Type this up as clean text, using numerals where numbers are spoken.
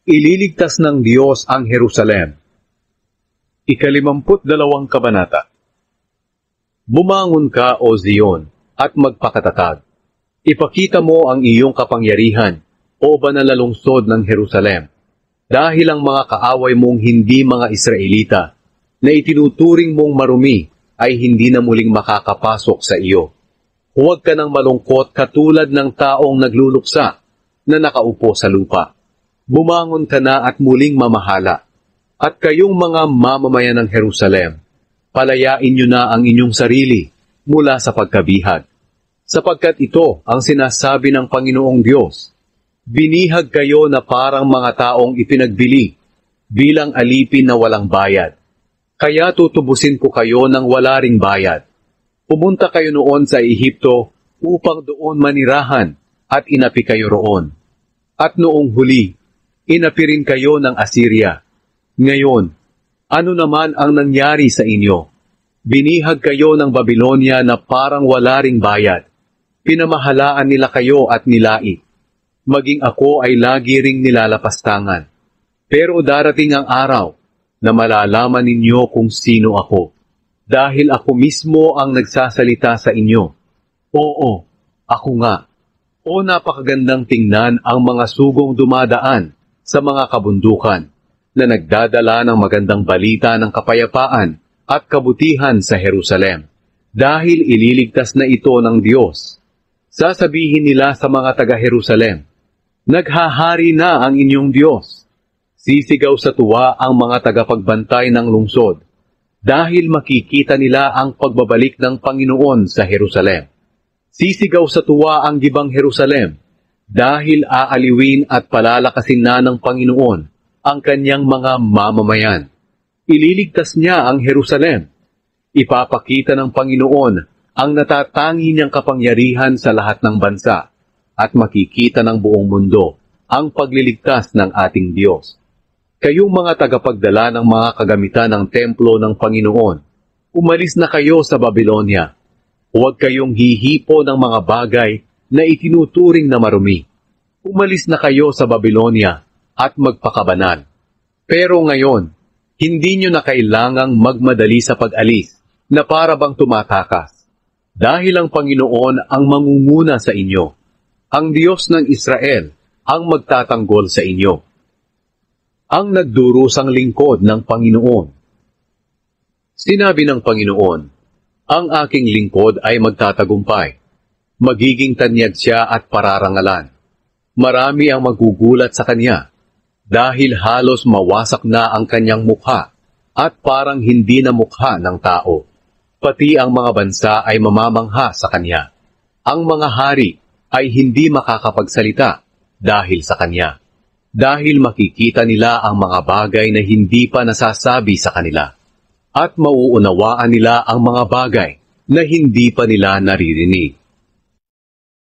Ililigtas ng Diyos ang Jerusalem. Ika-52 kabanata. Bumangon ka, O Zion, at magpakatatag. Ipakita mo ang iyong kapangyarihan, O banal na lungsod ng Jerusalem, dahil ang mga kaaway mong hindi mga Israelita, na itinuturing mong marumi, ay hindi na muling makakapasok sa iyo. Huwag ka nang malungkot katulad ng taong nagluluksa na nakaupo sa lupa. Bumangon ka na at muling mamahala. At kayong mga mamamayan ng Jerusalem, palayain niyo na ang inyong sarili mula sa pagkabihag. Sapagkat ito ang sinasabi ng Panginoong Diyos, binihag kayo na parang mga taong ipinagbili, bilang alipin na walang bayad. Kaya tutubusin ko kayo ng wala ring bayad. Pumunta kayo noon sa Ehipto upang doon manirahan at inapi kayo roon. At noong huli, inapi rin kayo ng Assyria. Ngayon, ano naman ang nangyari sa inyo? Binihag kayo ng Babylonia na parang wala ring bayad. Pinamahalaan nila kayo at nilait. Maging ako ay lagi ring nilalapastangan. Pero darating ang araw na malalaman ninyo kung sino ako. Dahil ako mismo ang nagsasalita sa inyo. Oo, ako nga. O napakagandang tingnan ang mga sugong dumadaan sa mga kabundukan na nagdadala ng magandang balita ng kapayapaan at kabutihan sa Jerusalem. Dahil ililigtas na ito ng Diyos. Sasabihin nila sa mga taga-Jerusalem, naghahari na ang inyong Diyos. Sisigaw sa tuwa ang mga tagapagbantay ng lungsod, dahil makikita nila ang pagbabalik ng Panginoon sa Jerusalem. Sisigaw sa tuwa ang gibang Jerusalem, dahil aaliwin at palalakasin na ng Panginoon ang kanyang mga mamamayan. Ililigtas niya ang Jerusalem. Ipapakita ng Panginoon ang natatangi niyang kapangyarihan sa lahat ng bansa, at makikita ng buong mundo ang pagliligtas ng ating Diyos. Kayong mga tagapagdala ng mga kagamitan ng templo ng Panginoon, umalis na kayo sa Babylonia. Huwag kayong hihipo ng mga bagay na itinuturing na marumi. Umalis na kayo sa Babylonia at magpakabanal. Pero ngayon, hindi nyo na kailangang magmadali sa pag-alis na para bang tumatakas. Dahil ang Panginoon ang mangunguna sa inyo. Ang Diyos ng Israel ang magtatanggol sa inyo. Ang nagdurusang lingkod ng Panginoon. Sinabi ng Panginoon, ang aking lingkod ay magtatagumpay. Magiging tanyag siya at pararangalan. Marami ang magugulat sa kanya, dahil halos mawasak na ang kanyang mukha, at parang hindi na mukha ng tao. Pati ang mga bansa ay mamamangha sa kanya. Ang mga hari ay hindi makakapagsalita dahil sa kanya. Dahil makikita nila ang mga bagay na hindi pa nasasabi sa kanila. At mauunawaan nila ang mga bagay na hindi pa nila naririnig.